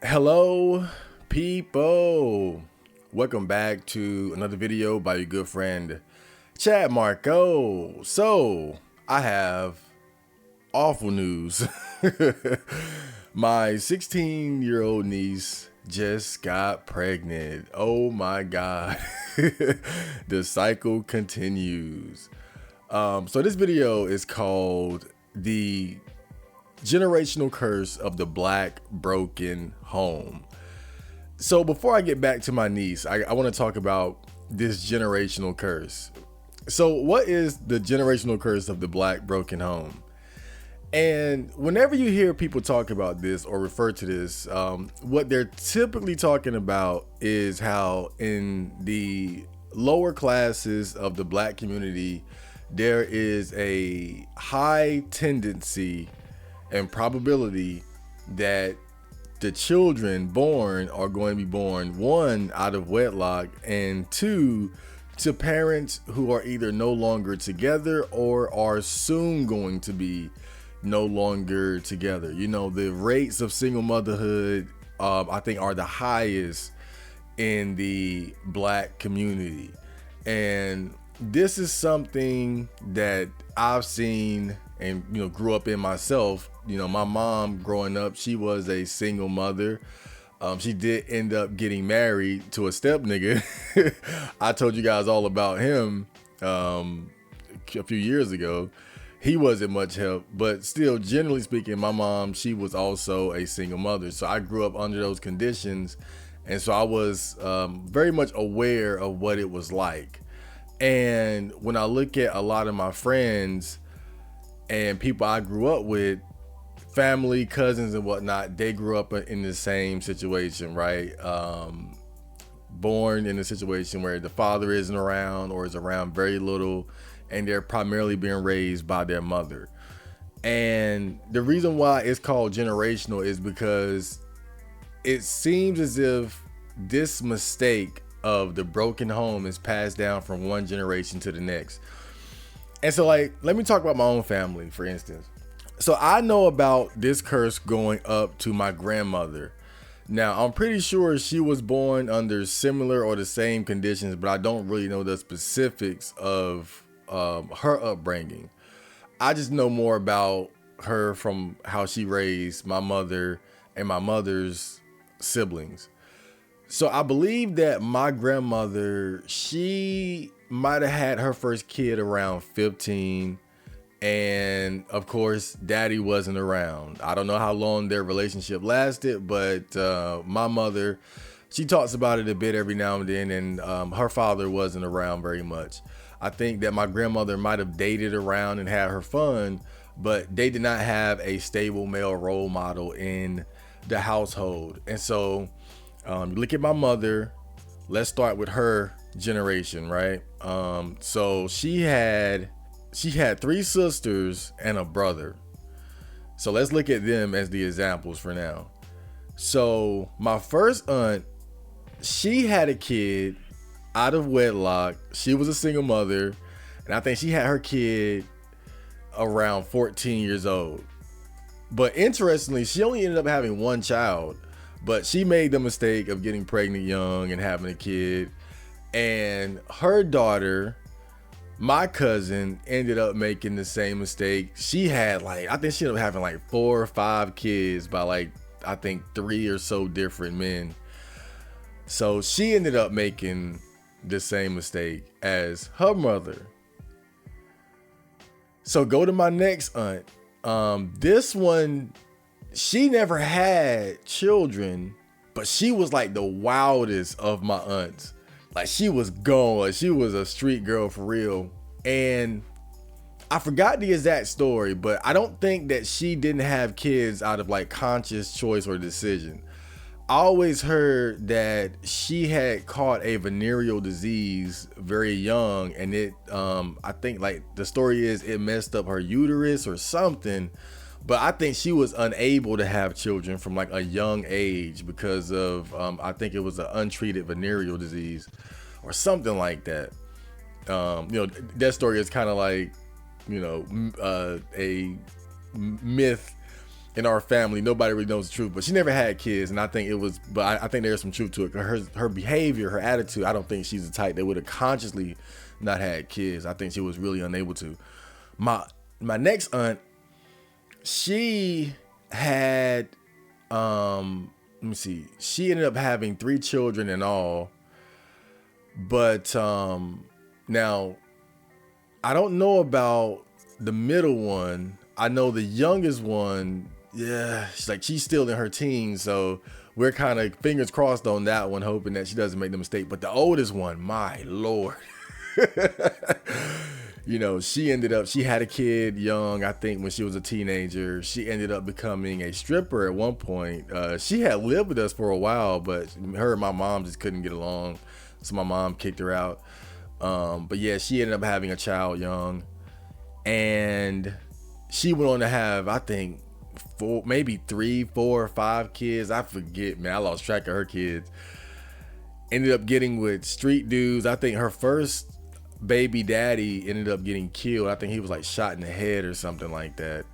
Hello, people. Welcome back to another video by your good friend, Chad Marco. So, I have awful news. My 16-year-old niece just got pregnant. Oh my God. The cycle continues. So this video is called The Generational Curse of the Black Broken Home. So before I get back to my niece, I want to talk about this generational curse. So what is the generational curse of the Black broken home? And whenever you hear people talk about this or refer to this, what they're typically talking about is how in the lower classes of the Black community, there is a high tendency and probability that the children born are going to be born, one, out of wedlock, and two, to parents who are either no longer together or are soon going to be no longer together. You know, the rates of single motherhood, I think, are the highest in the Black community. And this is something that I've seen and, grew up in myself. My mom growing up, she was a single mother. She did end up getting married to a step nigga. I told you guys all about him a few years ago. He wasn't much help, but still, generally speaking, my mom, she was also a single mother. So I grew up under those conditions. And so I was very much aware of what it was like. And when I look at a lot of my friends and people I grew up with, family, cousins and whatnot, they grew up in the same situation, right? Born in a situation where the father isn't around or is around very little, and they're primarily being raised by their mother. And the reason why it's called generational is because it seems as if this mistake of the broken home is passed down from one generation to the next. And so, let me talk about my own family, for instance. So I know about this curse going up to my grandmother. Now, I'm pretty sure she was born under similar or the same conditions, but I don't really know the specifics of her upbringing. I just know more about her from how she raised my mother and my mother's siblings. So I believe that my grandmother, she might have had her first kid around 15. And of course, daddy wasn't around. I don't know how long their relationship lasted, but my mother, she talks about it a bit every now and then, and her father wasn't around very much. I think that my grandmother might have dated around and had her fun, but they did not have a stable male role model in the household. And so look at my mother. Let's start with her generation, right? So she had 3 sisters and a brother. So let's look at them as the examples for now. So my first aunt, she had a kid out of wedlock. She was a single mother, and I think she had her kid around 14 years old. But interestingly, she only ended up having one child, but she made the mistake of getting pregnant young and having a kid. And her daughter, my cousin, ended up making the same mistake. She had I think she ended up having 4 or 5 kids by I think 3 or so different men. So she ended up making the same mistake as her mother. So go to my next aunt. This one, she never had children, but she was the wildest of my aunts. She was gone. She was a street girl for real. And I forgot the exact story, but I don't think that she didn't have kids out of conscious choice or decision. I always heard that she had caught a venereal disease very young, and it I think the story is it messed up her uterus or something. But I think she was unable to have children from a young age because of I think it was an untreated venereal disease or something like that. That story is kind of a myth in our family, nobody really knows the truth, but she never had kids, and I think it was, but I think there's some truth to it. Her behavior, her attitude, I don't think she's the type that would have consciously not had kids. I think she was really unable to. My next aunt, she had let me see, she ended up having 3 children in all, but now I don't know about the middle one. I know the youngest one, yeah, she's still in her teens, so we're kind of fingers crossed on that one, hoping that she doesn't make the mistake. But the oldest one, my Lord, she had a kid young, I think when she was a teenager. She ended up becoming a stripper at one point. She had lived with us for a while, but her and my mom just couldn't get along, so my mom kicked her out. But yeah, she ended up having a child young, and she went on to have, I think, 3, 4, or 5 kids. I forget, man. I lost track of her kids. Ended up getting with street dudes. I think her first baby daddy ended up getting killed. I think he was like shot in the head or something like that.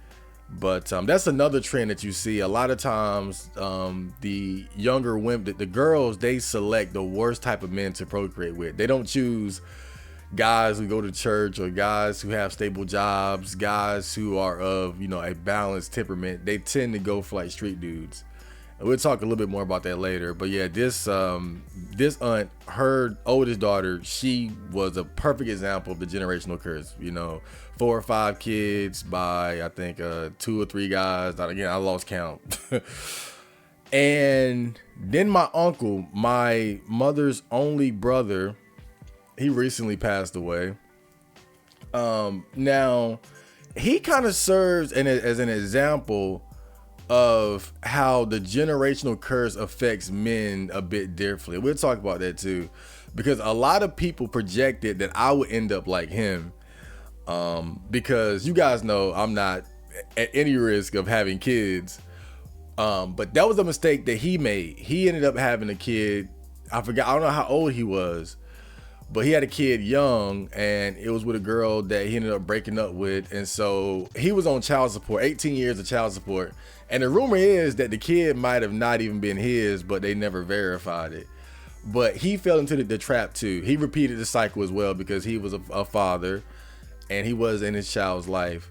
But that's another trend that you see. A lot of times, the younger women, the girls, they select the worst type of men to procreate with. They don't choose guys who go to church or guys who have stable jobs, guys who are of, a balanced temperament. They tend to go for like street dudes. And we'll talk a little bit more about that later. But yeah, this aunt, her oldest daughter, she was a perfect example of the generational curse. 4 or 5 kids by, I think, 2 or 3 guys. Again, I lost count. And then my uncle, my mother's only brother, he recently passed away. Now, he kind of serves as an example of how the generational curse affects men a bit differently. We'll talk about that too, because a lot of people projected that I would end up like him, because you guys know I'm not at any risk of having kids, but that was a mistake that he made. He ended up having a kid. I don't know how old he was, but he had a kid young, and it was with a girl that he ended up breaking up with. And so he was on child support, 18 years of child support. And the rumor is that the kid might have not even been his, but they never verified it. But he fell into the trap too. He repeated the cycle as well, because he was a father and he was in his child's life.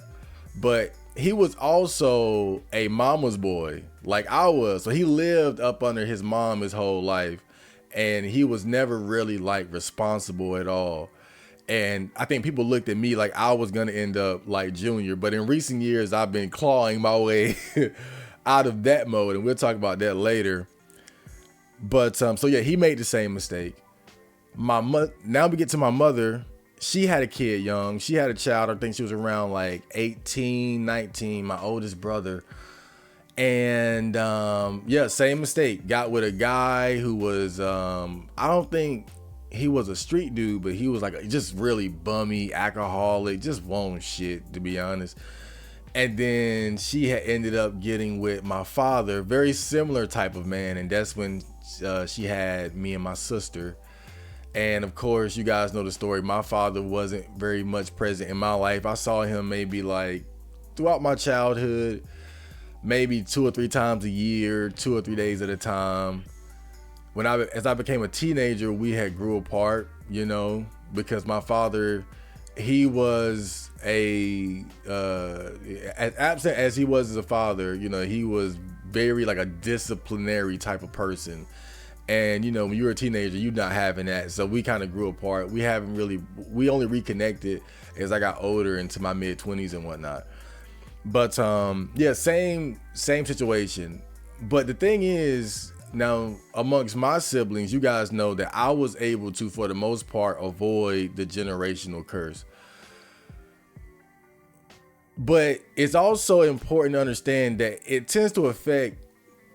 But he was also a mama's boy like I was. So he lived up under his mom his whole life. And he was never really like responsible at all. And I think people looked at me like I was going to end up like Junior. But in recent years, I've been clawing my way out of that mode. And we'll talk about that later. But so yeah, he made the same mistake. Now we get to my mother. She had a kid young. She had a child. I think she was around like 18, 19, my oldest brother. And yeah, same mistake. Got with a guy who was, I don't think he was a street dude, but he was like just really bummy, alcoholic, just won't shit, to be honest. And then she had ended up getting with my father, very similar type of man. And that's when she had me and my sister. And of course, you guys know the story. My father wasn't very much present in my life. I saw him maybe like throughout my childhood, maybe 2 or 3 times a year, 2 or 3 days at a time. As I became a teenager, we had grew apart, because my father, he was as absent as he was as a father, he was very like a disciplinary type of person. And, when you're a teenager, you're not having that. So we kind of grew apart. We only reconnected as I got older into my mid 20s and whatnot. But yeah, same situation. But the thing is, now amongst my siblings, you guys know that I was able to, for the most part, avoid the generational curse. But it's also important to understand that it tends to affect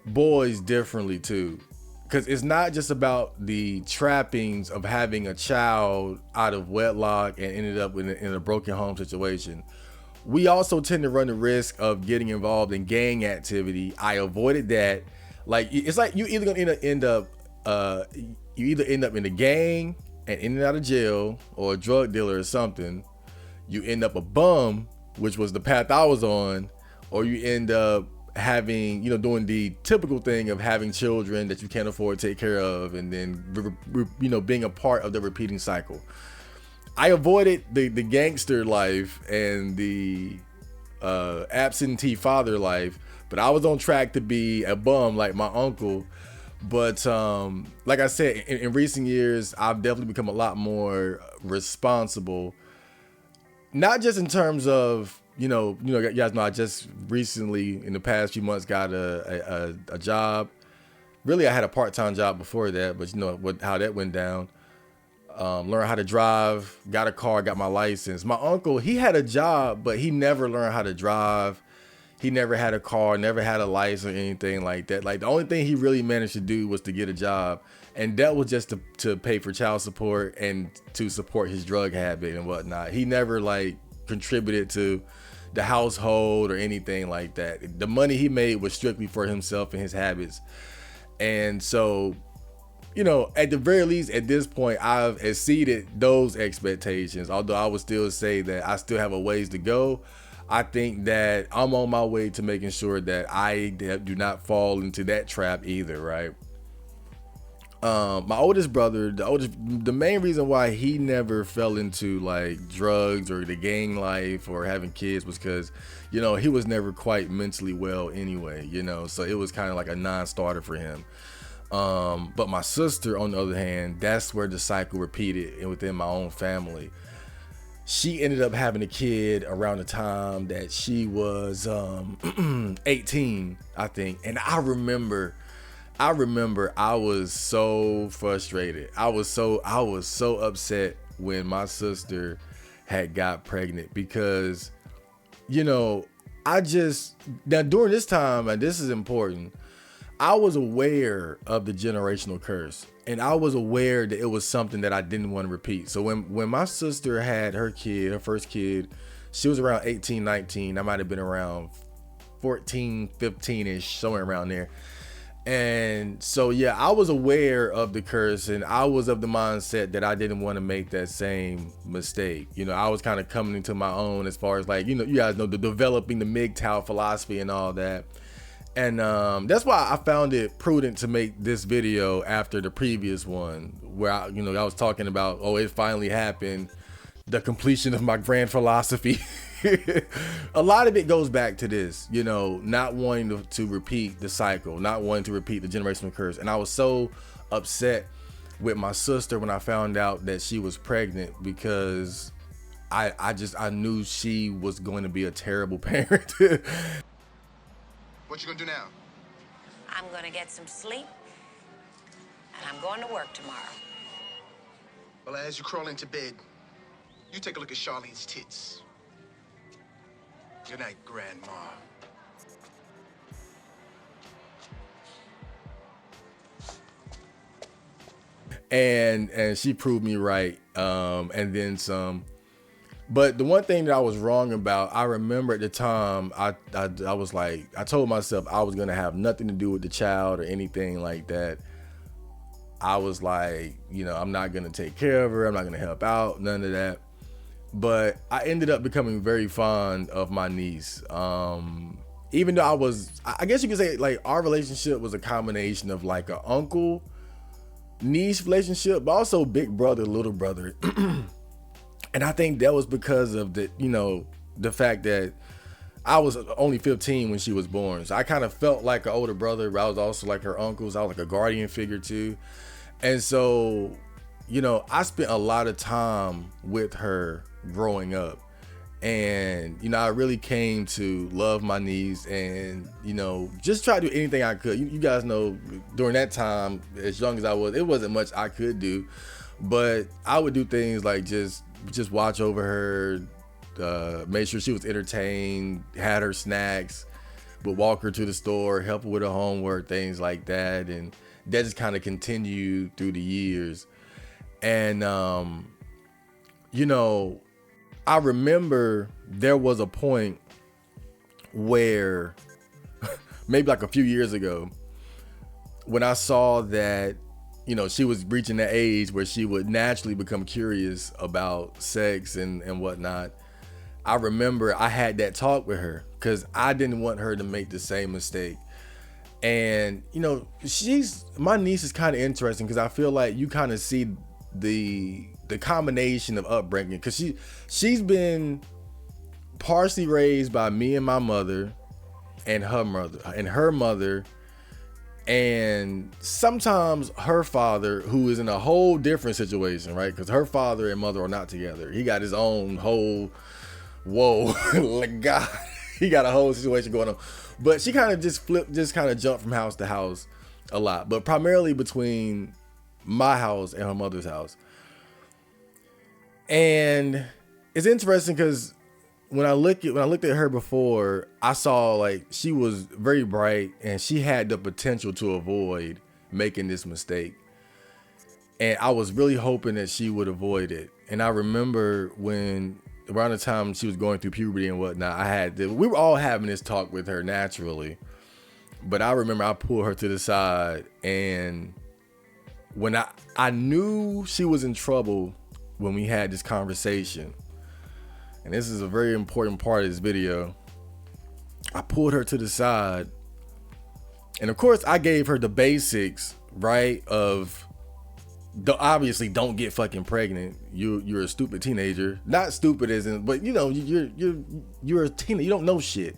boys differently too. Because it's not just about the trappings of having a child out of wedlock and ended up in a broken home situation. We also tend to run the risk of getting involved in gang activity. I avoided that. Like, it's like you either gonna end up in a gang and in and out of jail, or a drug dealer or something. You end up a bum, which was the path I was on, or you end up having, doing the typical thing of having children that you can't afford to take care of, and then, being a part of the repeating cycle. I avoided the gangster life and the absentee father life, but I was on track to be a bum like my uncle. But like I said, in recent years, I've definitely become a lot more responsible. Not just in terms of, you guys know I just recently, in the past few months, got a job. Really, I had a part-time job before that, but how that went down. Learned how to drive, got a car, got my license. My uncle, he had a job, but he never learned how to drive. He never had a car, never had a license or anything like that. Like, the only thing he really managed to do was to get a job. And that was just to pay for child support and to support his drug habit and whatnot. He never contributed to the household or anything like that. The money he made was strictly for himself and his habits. And so, at the very least, at this point, I've exceeded those expectations. Although I would still say that I still have a ways to go. I think that I'm on my way to making sure that I do not fall into that trap either, right? My oldest brother, the main reason why he never fell into drugs or the gang life or having kids was because, he was never quite mentally well anyway, so it was kind of like a non-starter for him. But my sister, on the other hand, that's where the cycle repeated within my own family. She ended up having a kid around the time that she was 18, I think. And I remember I was so frustrated. I was so upset when my sister had got pregnant because, now during this time, and this is important, I was aware of the generational curse, and I was aware that it was something that I didn't want to repeat. So when my sister had her first kid, she was around 18, 19. I might have been around 14, 15-ish, somewhere around there. And so, yeah, I was aware of the curse, and I was of the mindset that I didn't want to make that same mistake. I was kind of coming into my own as far as you guys know, the developing the MGTOW philosophy and all that. And that's why I found it prudent to make this video after the previous one, where I was talking about, it finally happened, the completion of my grand philosophy. A lot of it goes back to this, not wanting to repeat the cycle, not wanting to repeat the generational curse. And I was so upset with my sister when I found out that she was pregnant, because I knew she was going to be a terrible parent. What you gonna do now? I'm gonna get some sleep, and I'm going to work tomorrow. Well, as you crawl into bed, you take a look at Charlene's tits. Good night, Grandma. And she proved me right, and then some. But the one thing that I was wrong about, I remember at the time, I was like, I told myself I was gonna have nothing to do with the child or anything like that. I was like, I'm not gonna take care of her, I'm not gonna help out, none of that. But I ended up becoming very fond of my niece. Even though I guess you could say our relationship was a combination of an uncle niece relationship, but also big brother, little brother. And I think that was because of the fact that I was only 15 when she was born. So I kind of felt like an older brother, but I was also like her uncle. So I was like a guardian figure too. And so, I spent a lot of time with her growing up. And, I really came to love my niece and, just try to do anything I could. You guys know, during that time, as young as I was, it wasn't much I could do. But I would do things like just watch over her, make sure she was entertained, had her snacks, would walk her to the store, help her with her homework, things like that. And that just kind of continued through the years. And, I remember there was a point where maybe a few years ago, when I saw that, she was reaching that age where she would naturally become curious about sex and whatnot. I remember I had that talk with her because I didn't want her to make the same mistake. And you know, my niece is kind of interesting because I feel like you kind of see the combination of upbringing, because she's been partially raised by me and my mother and her mother, and sometimes her father, who is in a whole different situation, right? Because her father and mother are not together. He got his own whole like God, he got a whole situation going on. But she kind of just kind of jumped from house to house a lot, but primarily between my house and her mother's house. And it's interesting because when I looked at her before, I saw like she was very bright and she had the potential to avoid making this mistake. And I was really hoping that she would avoid it. And I remember when around the time she was going through puberty and whatnot, we were all having this talk with her naturally. But I remember I pulled her to the side, and when I knew she was in trouble when we had this conversation, and this is a very important part of this video, I pulled her to the side, and of course I gave her the basics, right, of obviously don't get fucking pregnant. You're a stupid teenager. Not stupid as in, but you know, you're a teenager. You don't know shit.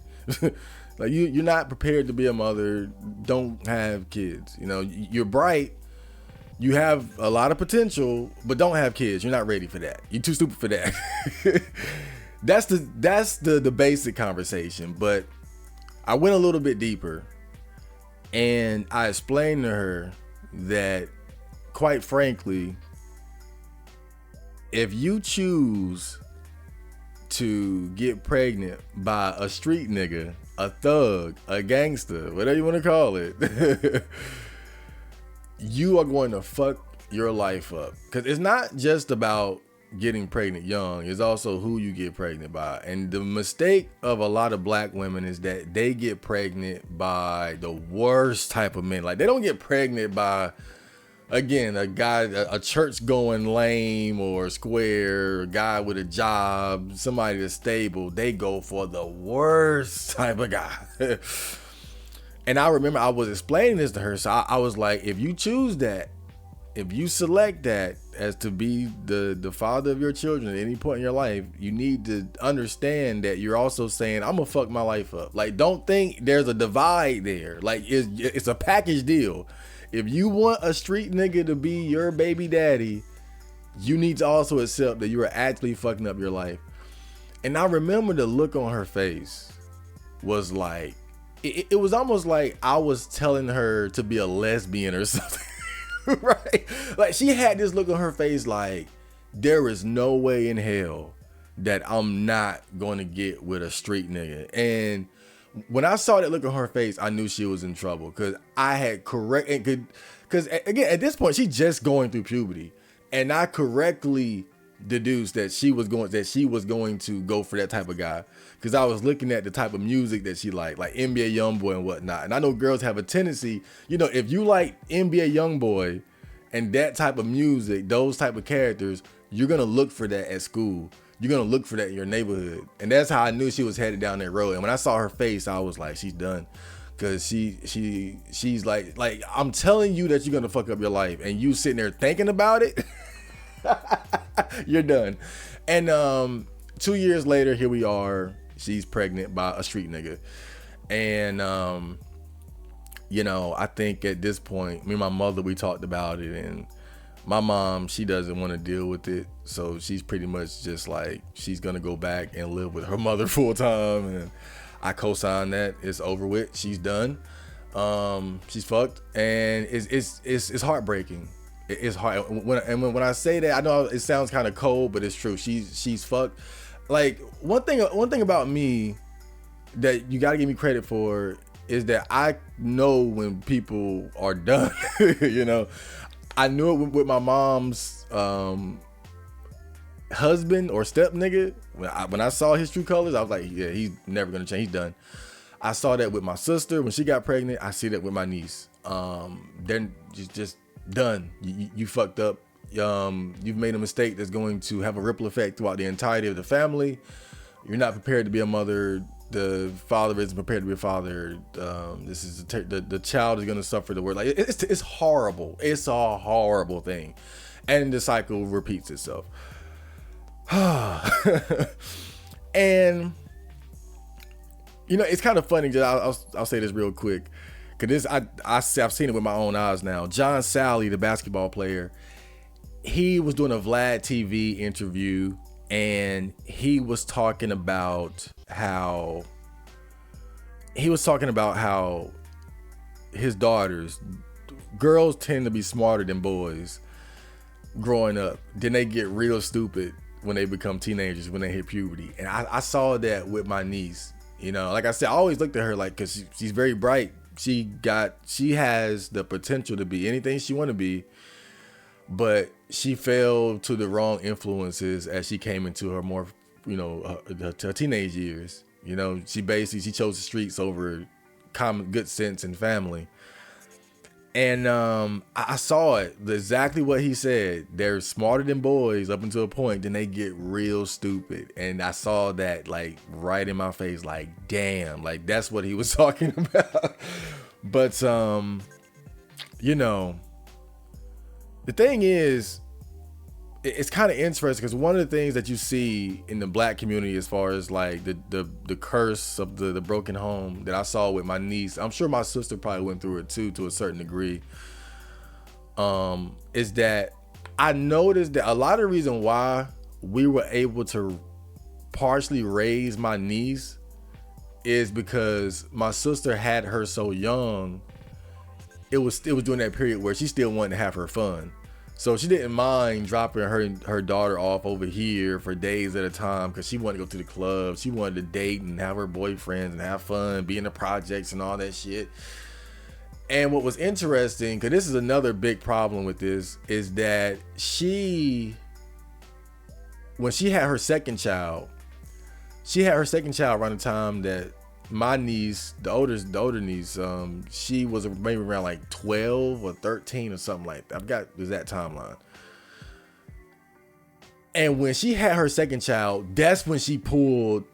Like you're not prepared to be a mother. Don't have kids. You know, you're bright. You have a lot of potential, but don't have kids. You're not ready for that. You're too stupid for that. That's the basic conversation. But I went a little bit deeper, and I explained to her that, quite frankly, if you choose to get pregnant by a street nigga, a thug, a gangster, whatever you want to call it, you are going to fuck your life up. Because it's not just about getting pregnant young, it's also who you get pregnant by. And the mistake of a lot of black women is that they get pregnant by the worst type of men. Like, they don't get pregnant by, again, a guy, a church going lame or square, a guy with a job, somebody that's stable. They go for the worst type of guy. And I remember I was explaining this to her. So I was like, if you choose that, if you select that as to be the father of your children at any point in your life, you need to understand that you're also saying, I'm gonna fuck my life up. Like, don't think there's a divide there. Like, it's a package deal. If you want a street nigga to be your baby daddy, you need to also accept that you are actually fucking up your life. And I remember the look on her face was like, it was almost like I was telling her to be a lesbian or something. Right? Like, she had this look on her face like, there is no way in hell that I'm not going to get with a street nigga. And when I saw that look on her face, I knew she was in trouble, because I had because again, at this point, she's just going through puberty, and I correctly deduced that she was going to go for that type of guy, because I was looking at the type of music that she like NBA YoungBoy and whatnot. And I know girls have a tendency, you know, if you like NBA YoungBoy and that type of music, those type of characters, you're gonna look for that at school. You're gonna look for that in your neighborhood. And that's how I knew she was headed down that road. And when I saw her face, I was like, she's done. Cause she's like, I'm telling you that you're gonna fuck up your life, and you sitting there thinking about it, you're done. And 2 years later, here we are. She's pregnant by a street nigga. And you know, I think at this point, me and my mother, we talked about it, and my mom, she doesn't want to deal with it. So she's pretty much just like, she's going to go back and live with her mother full time. And I co-sign that. It's over with. She's done. She's fucked. And it's heartbreaking. It's hard. When I say that, I know it sounds kind of cold, but it's true. She's fucked. Like, one thing about me that you got to give me credit for is that I know when people are done. You know, I knew it with my mom's husband or step nigga. When I saw his true colors, I was like, yeah, he's never gonna change. He's done. I saw that with my sister when she got pregnant. I see that with my niece. They're just done. You fucked up. You've made a mistake that's going to have a ripple effect throughout the entirety of the family. You're not prepared to be a mother. The father isn't prepared to be a father. This is the child is gonna suffer the word. Like it's horrible. It's a horrible thing, and the cycle repeats itself. And it's kind of funny. I'll say this real quick, because I've seen it with my own eyes now. John Sally, the basketball player, he was doing a Vlad TV interview, and he was talking about how his daughters, girls tend to be smarter than boys growing up. Then they get real stupid when they become teenagers, when they hit puberty. And I saw that with my niece. Like I said, I always looked at her like, because she's very bright. She has the potential to be anything she want to be, but she fell to the wrong influences as she came into her more, her teenage years. She chose the streets over common good sense and family. And I saw it, exactly what he said. They're smarter than boys up until a point, then they get real stupid. And I saw that like right in my face, like, damn, like that's what he was talking about. But the thing is, it's kind of interesting, because one of the things that you see in the black community, as far as like the curse of the broken home that I saw with my niece, I'm sure my sister probably went through it too, to a certain degree, is that I noticed that a lot of the reason why we were able to partially raise my niece is because my sister had her so young. It was during that period where she still wanted to have her fun. So she didn't mind dropping her daughter off over here for days at a time, because she wanted to go to the club. She wanted to date and have her boyfriends and have fun, be in the projects and all that shit. And what was interesting, because this is another big problem with this, is that when she had her second child around the time that my niece, the older niece, she was maybe around like 12 or 13 or something like that. I've got that timeline. And when she had her second child, that's when she pulled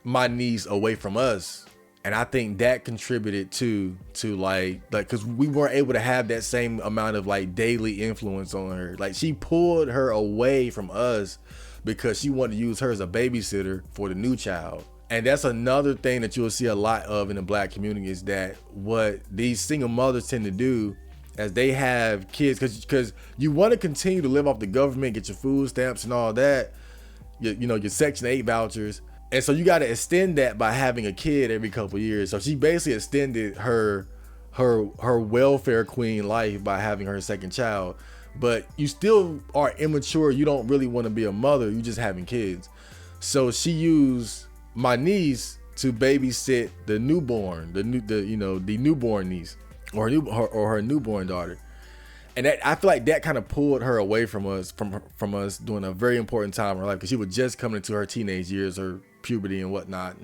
my niece away from us. And I think that contributed to like, because we weren't able to have that same amount of like daily influence on her. Like, she pulled her away from us because she wanted to use her as a babysitter for the new child. And that's another thing that you'll see a lot of in the black community, is that what these single mothers tend to do as they have kids, because you want to continue to live off the government, get your food stamps and all that, your Section 8 vouchers. And so you got to extend that by having a kid every couple of years. So she basically extended her welfare queen life by having her second child. But you still are immature. You don't really want to be a mother. You just having kids. So she used my niece to babysit the newborn, the newborn niece, or her newborn daughter. And that, I feel like that kind of pulled her away from us during a very important time in her life, because she was just coming into her teenage years, her puberty and whatnot,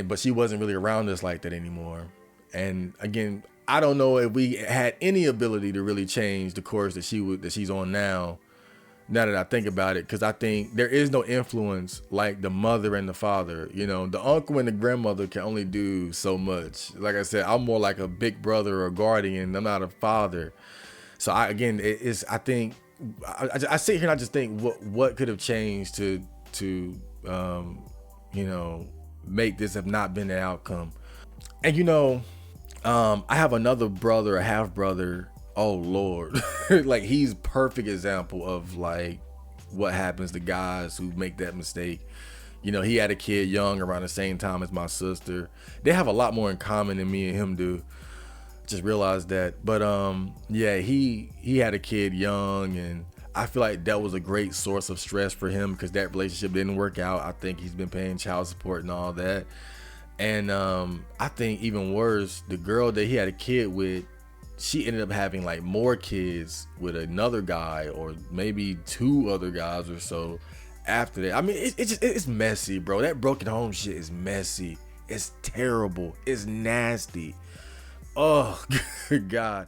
but she wasn't really around us like that anymore. And again, I don't know if we had any ability to really change the course that she's on now that I think about it, because I think there is no influence like the mother and the father. The uncle and the grandmother can only do so much. Like I said, I'm more like a big brother or guardian. I'm not a father. So I think I sit here and I just think what could have changed to make this have not been the outcome. And I have another brother, a half brother. Oh Lord. Like, he's perfect example of like what happens to guys who make that mistake. He had a kid young around the same time as my sister. They have a lot more in common than me and him do. Just realized that. But yeah, he had a kid young, and I feel like that was a great source of stress for him, because that relationship didn't work out. I think he's been paying child support and all that. And I think even worse, the girl that he had a kid with, she ended up having like more kids with another guy, or maybe two other guys or so after that. I mean, it's messy, bro. That broken home shit is messy. It's terrible. It's nasty. Oh, God.